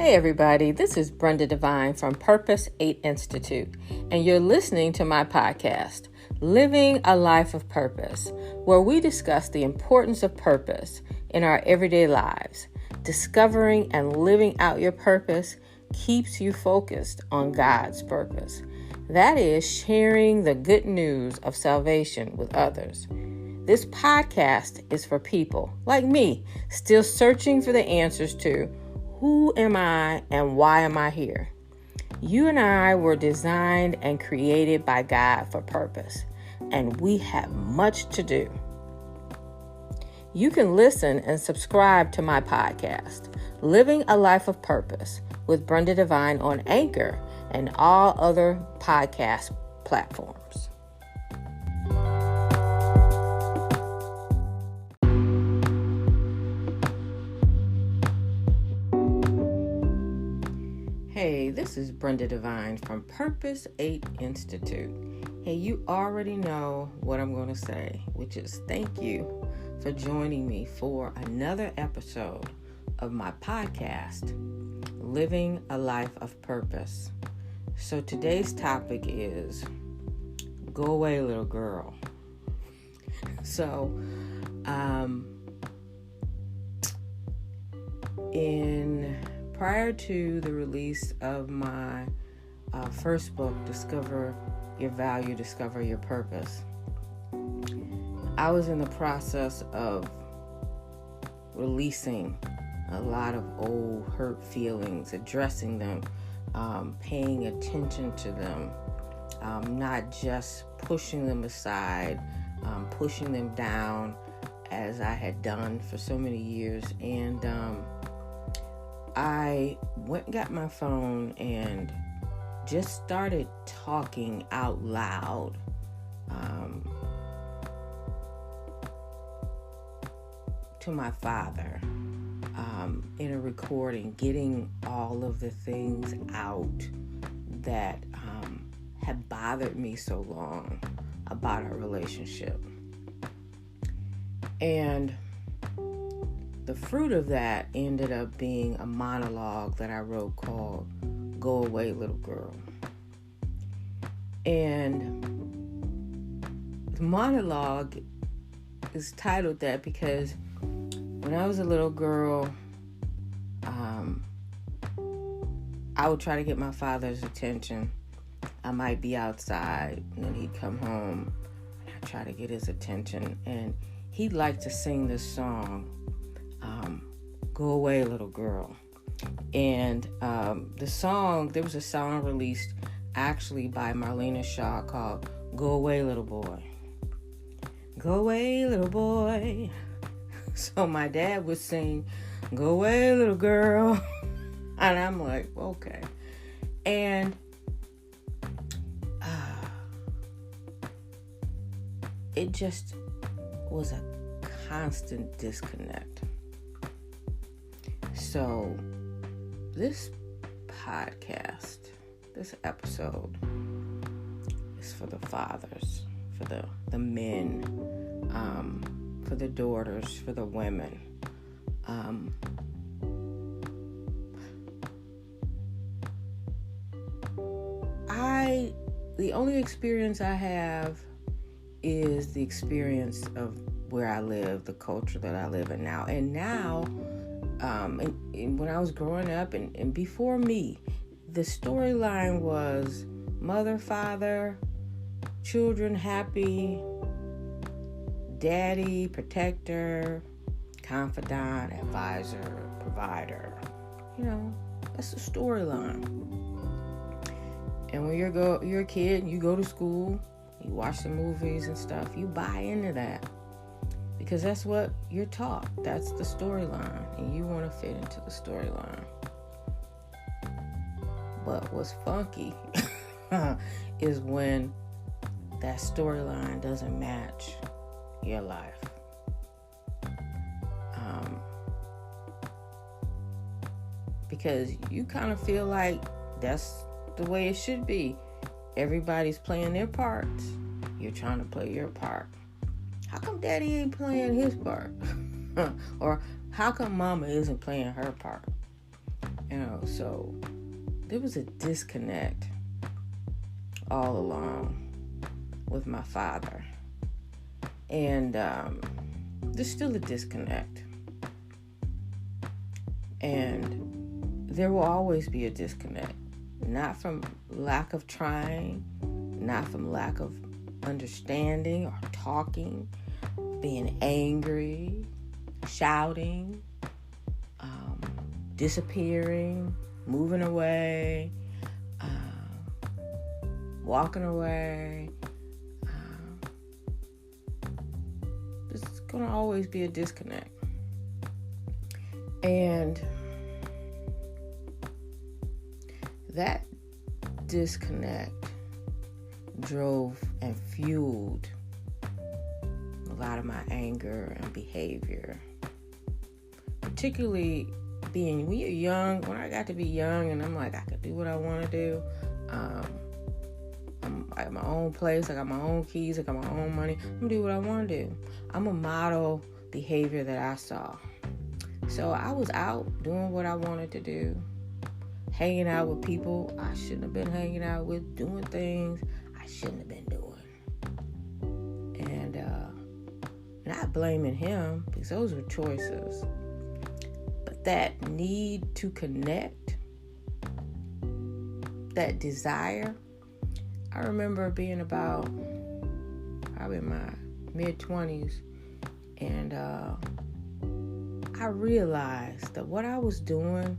Hey everybody, this is Brenda Devine from Purpose 8 Institute, and you're listening to my podcast, Living a Life of Purpose, where we discuss the importance of purpose in our everyday lives. Discovering and living out your purpose keeps you focused on God's purpose. That is sharing the good news of salvation with others. This podcast is for people like me, still searching for the answers to who am I and why am I here? You and I were designed and created by God for purpose, and we have much to do. You can listen and subscribe to my podcast, Living a Life of Purpose with Brenda Devine on Anchor and all other podcast platforms. Hey, this is Brenda Devine from Purpose 8 Institute. Hey, you already know what I'm going to say, which is thank you for joining me for another episode of my podcast, Living a Life of Purpose. So today's topic is Go Away, Little Girl. So, prior to the release of my first book, Discover Your Value, Discover Your Purpose, I was in the process of releasing a lot of old hurt feelings, addressing them, paying attention to them, not just pushing them aside, pushing them down as I had done for so many years. And I went and got my phone and just started talking out loud to my father in a recording, getting all of the things out that had bothered me so long about our relationship. And the fruit of that ended up being a monologue that I wrote called Go Away, Little Girl. And the monologue is titled that because when I was a little girl, I would try to get my father's attention. I might be outside and then he'd come home and I'd try to get his attention. And he'd like to sing this song, Go Away, Little Girl. And there was a song released actually by Marlena Shaw called Go Away, Little Boy. Go away, little boy. So my dad would sing, Go away, little girl. And I'm like, okay. And it just was a constant disconnect. So this podcast, this episode is for the fathers, for the men, for the daughters, for the women. The only experience I have is the experience of where I live, the culture that I live in now. And now, and when I was growing up and before me, the storyline was mother, father, children happy, daddy, protector, confidant, advisor, provider. You know, that's the storyline. And when you're a kid, you go to school, you watch the movies and stuff, you buy into that. Because that's what you're taught. That's the storyline. And you want to fit into the storyline. But what's funky is when that storyline doesn't match your life. Because you kind of feel like that's the way it should be. Everybody's playing their parts. You're trying to play your part. How come daddy ain't playing his part? Or how come mama isn't playing her part? So there was a disconnect all along with my father. And there's still a disconnect. And there will always be a disconnect. Not from lack of trying, not from lack of understanding or talking, being angry, shouting, disappearing, moving away, walking away. There's going to always be a disconnect. And that disconnect drove and fueled a lot of my anger and behavior. Particularly when you're young, when I got to be young and I'm like, I could do what I want to do. I got my own place, I got my own keys, I got my own money. I'm going to do what I want to do. I'm a model behavior that I saw. So I was out doing what I wanted to do, hanging out with people I shouldn't have been hanging out with, doing things I shouldn't have been doing. And not blaming him, because those were choices. But that need to connect, that desire, I remember being about probably in my mid-20s, and I realized that what I was doing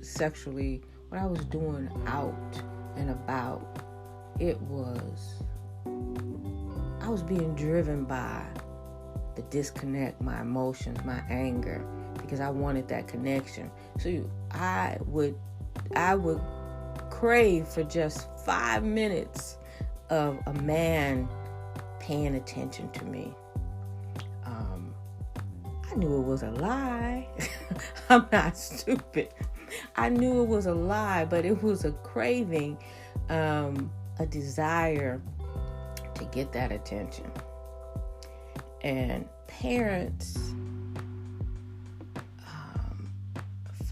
sexually, what I was doing out and about, I was being driven by the disconnect, my emotions, my anger, because I wanted that connection. So I would crave for just 5 minutes of a man paying attention to me. I knew it was a lie. I'm not stupid. I knew it was a lie, but it was a craving, a desire to get that attention. And parents,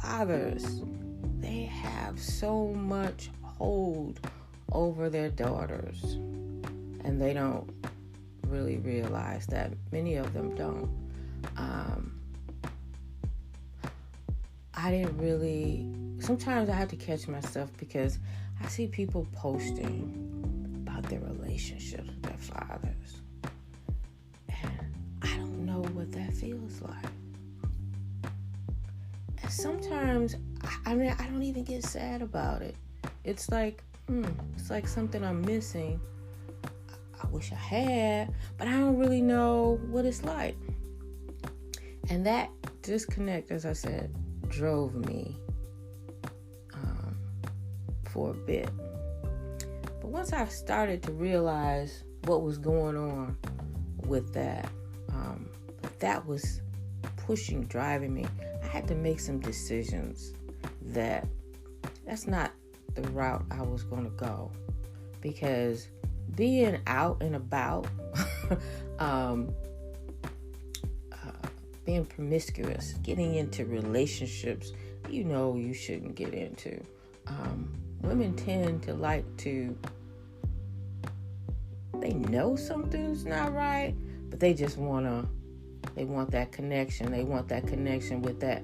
fathers, they have so much hold over their daughters, and they don't really realize that. Many of them don't. Sometimes I have to catch myself, because I see people posting about their relationships with their fathers, and I don't know what that feels like. And sometimes, I don't even get sad about it. It's like something I'm missing. I wish I had, but I don't really know what it's like. And that disconnect, as I said, drove me for a bit. But once I started to realize what was going on with that, that was driving me, I had to make some decisions that's not the route I was going to go. Because being out and about, being promiscuous, getting into relationships you shouldn't get into. Women tend to like they know something's not right, but they just want that connection. They want that connection with that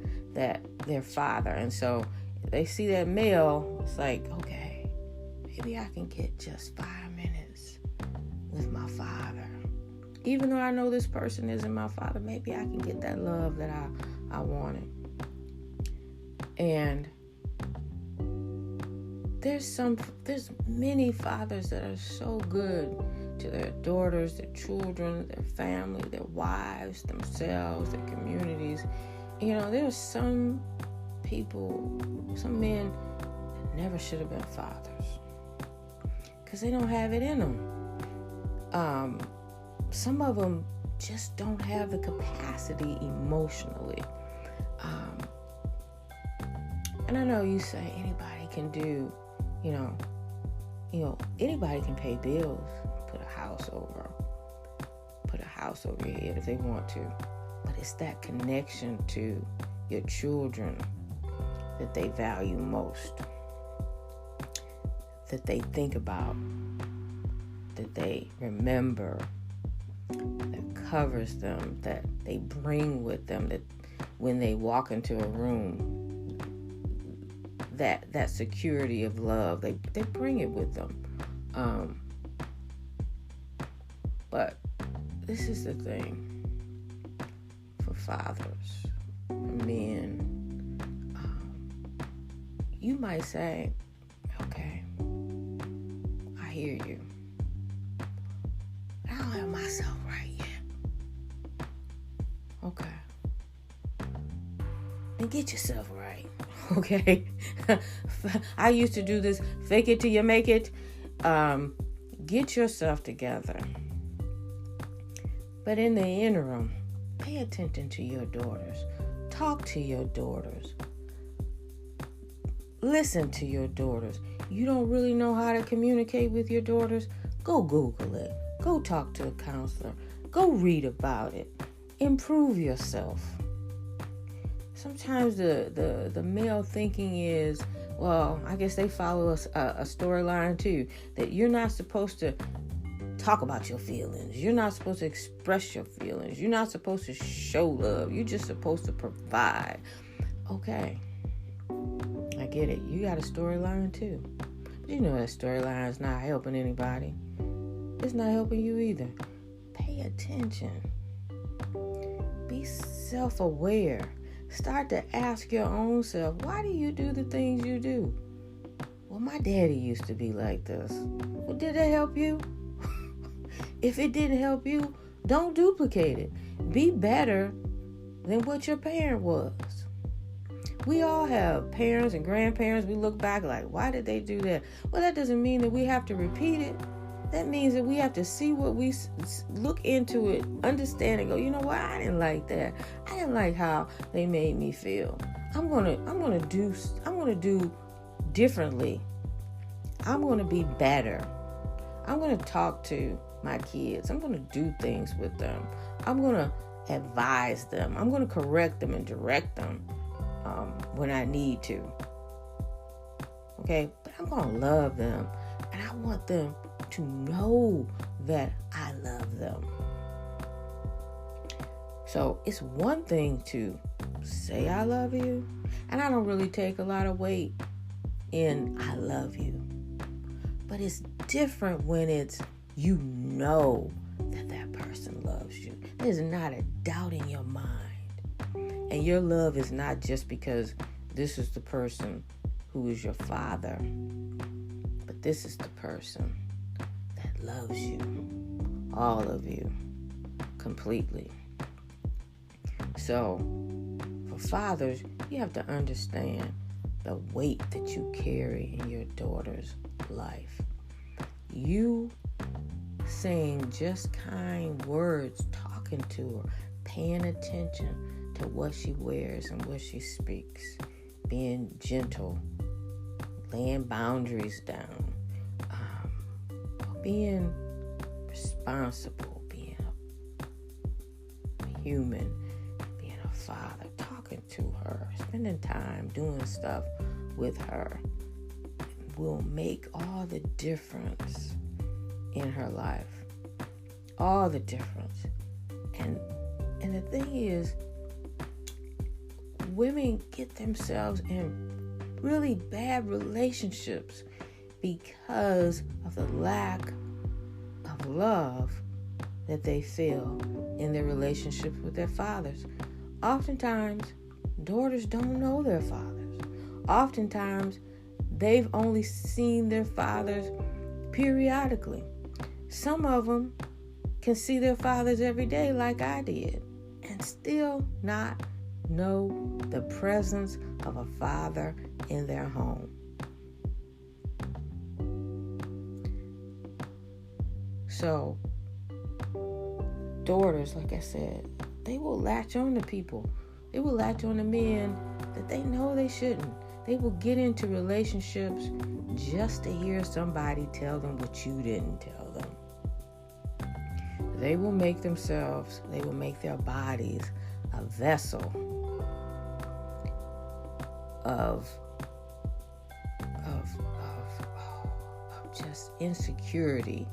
their father. And so they see that male, it's like, okay, maybe I can get just 5 minutes with my father. Even though I know this person isn't my father, maybe I can get that love that I wanted. And there's many fathers that are so good to their daughters, their children, their family, their wives, themselves, their communities. There's some men that never should have been fathers, because they don't have it in them. Some of them just don't have the capacity emotionally. And I know you say anybody can do, anybody can pay bills, put a house over your head if they want to. but it's that connection to your children that they value most, that they think about, that they remember, that covers them, that they bring with them, that when they walk into a room, that security of love, they bring it with them. But this is the thing for fathers, men. You might say, okay, I hear you. I don't have myself right yet. Okay. Then get yourself right. Okay. I used to do this, fake it till you make it. Get yourself together. But in the interim, pay attention to your daughters. Talk to your daughters. Listen to your daughters. You don't really know how to communicate with your daughters? Go Google it. Go talk to a counselor. Go read about it. Improve yourself. Sometimes the male thinking is, well, I guess they follow a storyline too, that you're not supposed to talk about your feelings. You're not supposed to express your feelings. You're not supposed to show love. You're just supposed to provide. Okay. I get it. You got a storyline too. But you know that storyline is not helping anybody. It's not helping you either. Pay attention. Be self-aware. Start to ask your own self, why do you do the things you do? Well, my daddy used to be like this. Well, did it help you? If it didn't help you, don't duplicate it. Be better than what your parent was. We all have parents and grandparents. We look back like, why did they do that? Well, that doesn't mean that we have to repeat it. That means that we have to see what we look into it, understand and go, you know what? I didn't like that. I didn't like how they made me feel. I'm gonna do differently. I'm gonna be better. I'm gonna talk to my kids. I'm gonna do things with them. I'm gonna advise them. I'm gonna correct them and direct them when I need to. Okay, but I'm gonna love them, and I want them to know that I love them. So it's one thing to say I love you, and I don't really take a lot of weight in I love you. But it's different when it's you know that person loves you. There's not a doubt in your mind. And your love is not just because this is the person who is your father, but this is the person that loves you, all of you, completely. So, for fathers, you have to understand the weight that you carry in your daughter's life. You saying just kind words, talking to her, paying attention to what she wears and what she speaks, being gentle, laying boundaries down, being responsible, being a human, being a father, talking to her, spending time doing stuff with her will make all the difference in her life. All the difference. And the thing is, women get themselves in really bad relationships because of the lack of love that they feel in their relationships with their fathers. Oftentimes, daughters don't know their fathers. Oftentimes, they've only seen their fathers periodically. Some of them can see their fathers every day like I did and still not know the presence of a father in their home. So, daughters, like I said, they will latch on to people. They will latch on to men that they know they shouldn't. They will get into relationships just to hear somebody tell them what you didn't tell them. They will make their bodies a vessel of just insecurity,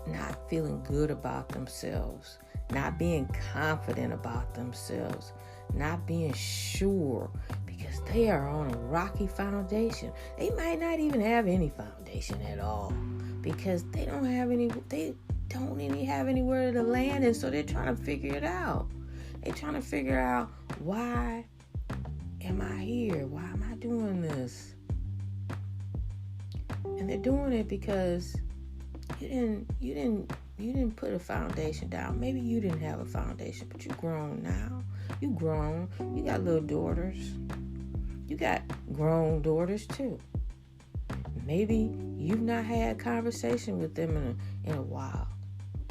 not feeling good about themselves, not being confident about themselves, not being sure, because they are on a rocky foundation. They might not even have any foundation at all, because they don't even have anywhere to land, and so they're trying to figure it out. They're trying to figure out, why am I here? Why am I doing this? And they're doing it because you didn't put a foundation down. Maybe you didn't have a foundation, but you're grown now. You grown. You got little daughters. You got grown daughters too. Maybe you've not had conversation with them in a while.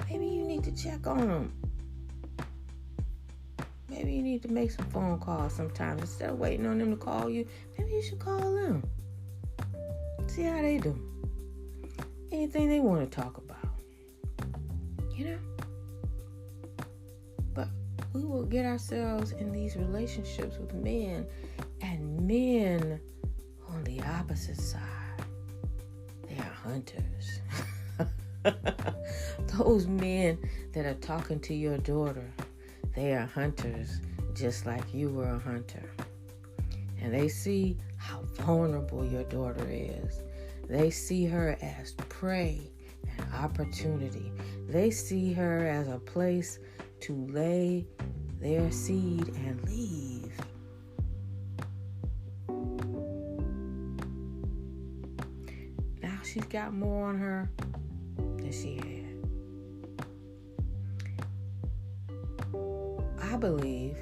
Maybe you need to check on them. Maybe you need to make some phone calls sometimes. Instead of waiting on them to call you, maybe you should call them. See how they do. Anything they want to talk about. But we will get ourselves in these relationships with men, and men on the opposite side, they are hunters. Those men that are talking to your daughter, they are hunters, just like you were a hunter. And they see how vulnerable your daughter is. They see her as prey and opportunity. They see her as a place to lay their seed and leave. Now she's got more on her than she had. I believe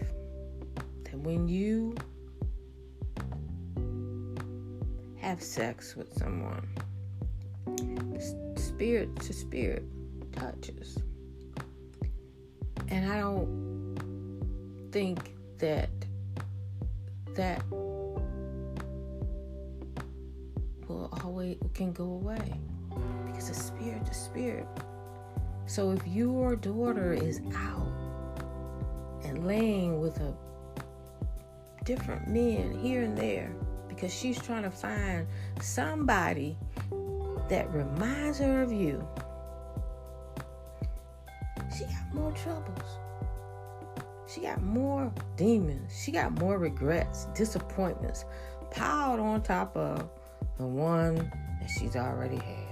that when you have sex with someone, spirit to spirit touches. And I don't think that can go away, because it's spirit to spirit. So if your daughter is out and laying with a different men here and there, because she's trying to find somebody that reminds her of you, she got more troubles. She got more demons. She got more regrets, disappointments piled on top of the one that she's already had.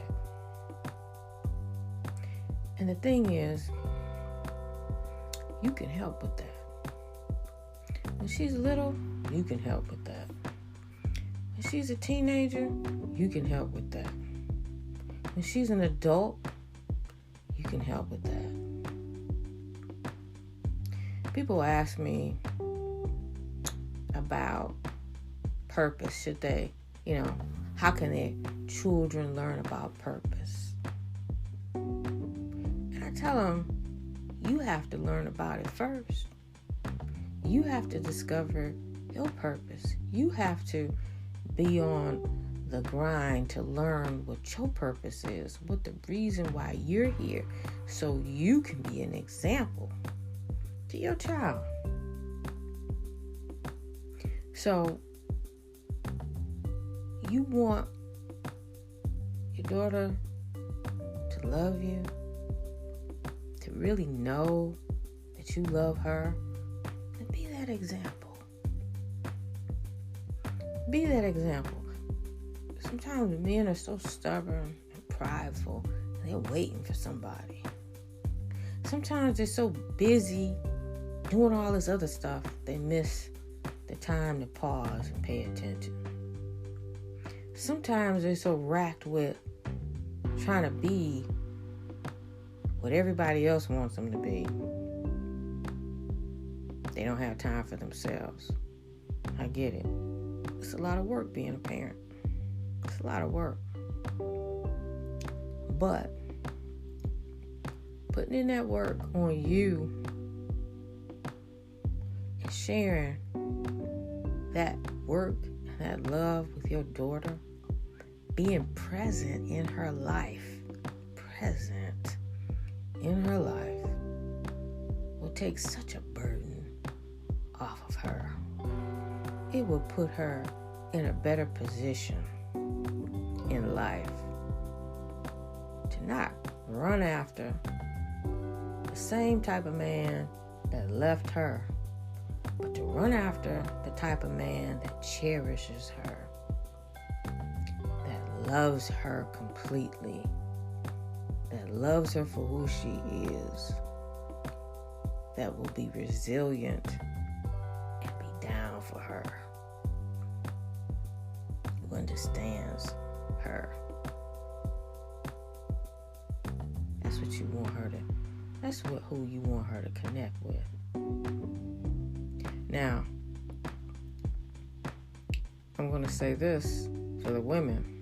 And the thing is, you can help with that. When she's little, you can help with that. When she's a teenager, you can help with that. When she's an adult, you can help with that. People ask me about purpose. Should they, how can their children learn about purpose? And I tell them, you have to learn about it first. You have to discover your purpose. You have to be on the grind to learn what your purpose is, what the reason why you're here, so you can be an example to your child. So you want your daughter to love you, to really know that you love her, then be that example. Be that example. Sometimes men are so stubborn and prideful, and they're waiting for somebody. Sometimes they're so busy doing all this other stuff, they miss the time to pause and pay attention. Sometimes they're so racked with trying to be what everybody else wants them to be, they don't have time for themselves. I get it. It's a lot of work being a parent. It's a lot of work. But putting in that work on you and sharing that work and that love with your daughter, being present in her life, take such a burden off of her. It will put her in a better position in life to not run after the same type of man that left her, but to run after the type of man that cherishes her, that loves her completely, that loves her for who she is, that will be resilient and be down for her, who understands her. That's what you want her to, that's who you want her to connect with. Now, I'm going to say this for the women.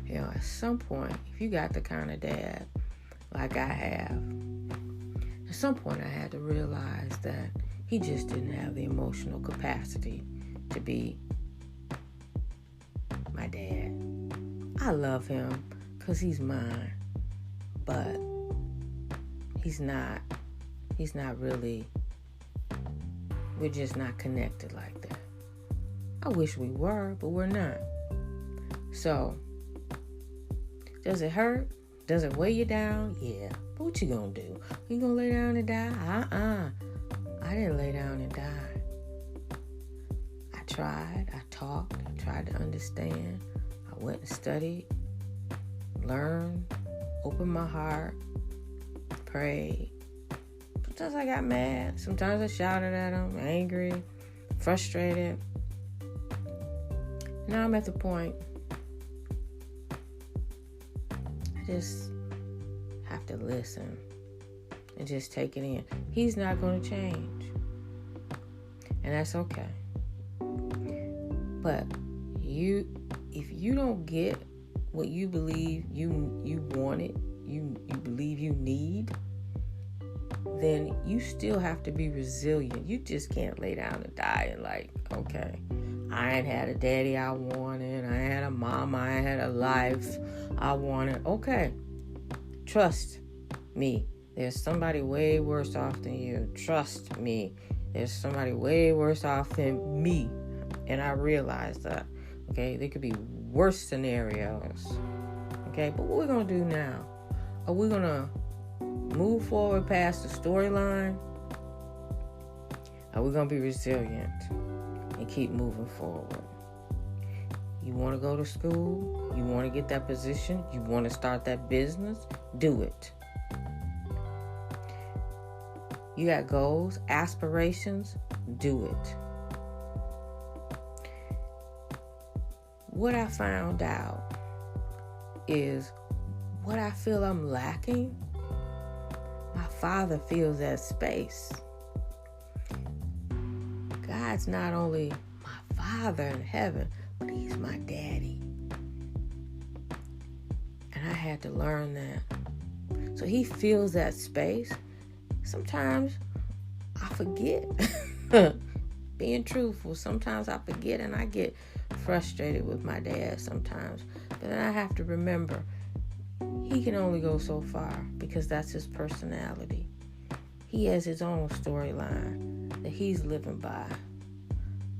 You know, at some point, if you got the kind of dad like I have, at some point I had to realize that he just didn't have the emotional capacity to be my dad. I love him because he's mine, but he's not really, we're just not connected like that. I wish we were, but we're not. So, does it hurt? Does it weigh you down? Yeah. But what you gonna do? You gonna lay down and die? I didn't lay down and die. I tried. I talked. I tried to understand. I went and studied, learned, opened my heart, prayed. Sometimes I got mad. Sometimes I shouted at him, angry, frustrated. Now I'm at the point I just have to listen and just take it in. He's not going to change, and that's okay. But if you don't get what you believe you wanted, you believe you need, then you still have to be resilient. You just can't lay down and die and like, okay, I ain't had a daddy I wanted, I ain't had a mama, I ain't had a life I wanted. Okay, trust me. There's somebody way worse off than you. Trust me. There's somebody way worse off than me. And I realize that. Okay, there could be worse scenarios. Okay, but what we're going to do now? Are we going to move forward past the storyline? Are we going to be resilient and keep moving forward? You want to go to school? You want to get that position? You want to start that business? Do it. You got goals, aspirations? Do it. What I found out is what I feel I'm lacking, my Father fills that space. God's not only my Father in heaven, but He's my daddy. And I had to learn that. So He fills that space. Sometimes I forget. Being truthful, sometimes I forget and I get frustrated with my dad sometimes. But then I have to remember, he can only go so far because that's his personality. He has his own storyline that he's living by.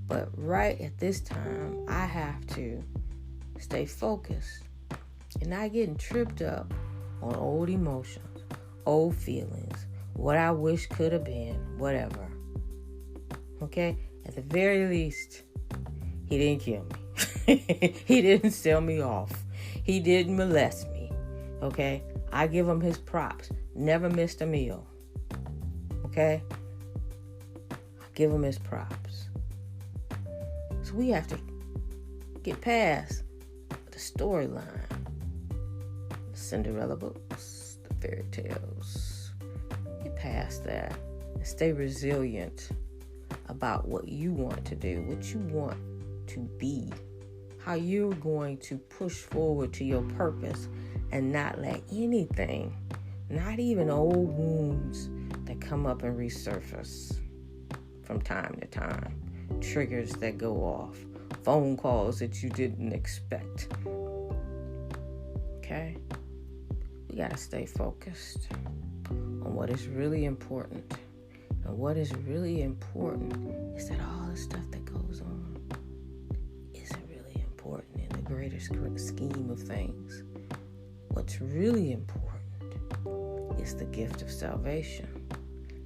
But right at this time, I have to stay focused and not getting tripped up on old emotions, old feelings, what I wish could have been, whatever. Okay? At the very least, he didn't kill me. He didn't sell me off. He didn't molest me. Okay? I give him his props. Never missed a meal. Okay? I give him his props. So we have to get past the storyline. The Cinderella books, the fairy tales. Get past that and stay resilient about what you want to do, what you want to be, how you're going to push forward to your purpose and not let anything, not even old wounds that come up and resurface from time to time, triggers that go off, phone calls that you didn't expect. Okay? we got to stay focused on what is really important. And what is really important is that all the stuff that goes on isn't really important in the greater scheme of things. What's really important is the gift of salvation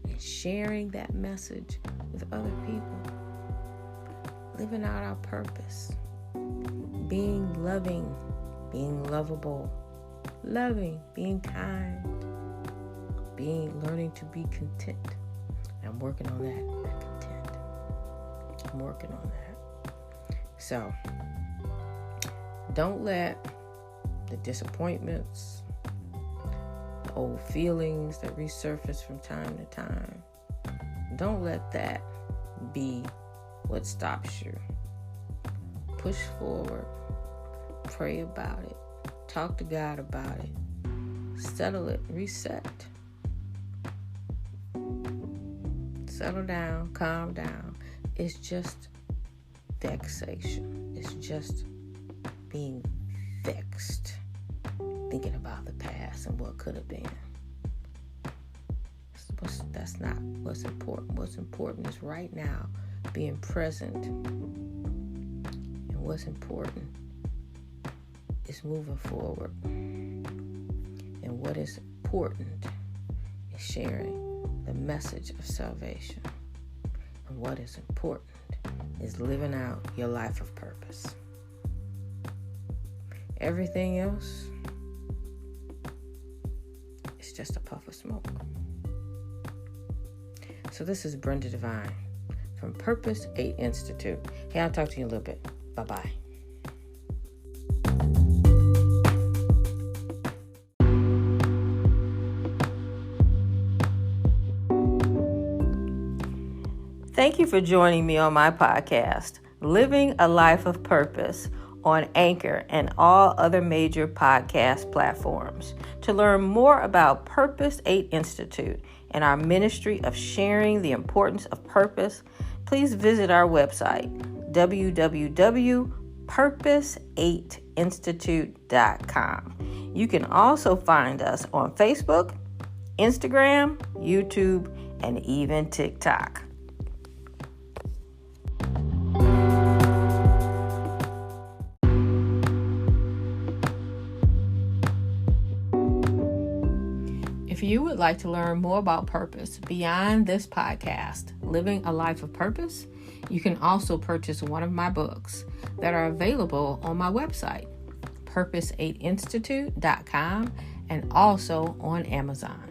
and sharing that message with other people, living out our purpose, being loving, being lovable, loving, being kind, learning to be content. I'm working on that content. I'm working on that. So, don't let the disappointments, the old feelings that resurface from time to time, don't let that be what stops you. Push forward. Pray about it. Talk to God about it. Settle it. Reset. Settle down. Calm down. It's just vexation. It's just being vexed. Thinking about the past and what could have been. That's not what's important. What's important is right now being present. And what's important is moving forward. And what is important is sharing the message of salvation. And what is important is living out your life of purpose. Everything else is just a puff of smoke. So this is Brenda Devine from Purpose 8 Institute. Hey, I'll talk to you in a little bit. Bye-bye. Thank you for joining me on my podcast, Living a Life of Purpose, on Anchor and all other major podcast platforms. To learn more about Purpose 8 Institute and our ministry of sharing the importance of purpose, please visit our website, www.purpose8institute.com. You can also find us on Facebook, Instagram, YouTube, and even TikTok. If you would like to learn more about purpose beyond this podcast, Living a Life of Purpose, you can also purchase one of my books that are available on my website, purpose8institute.com, and also on Amazon.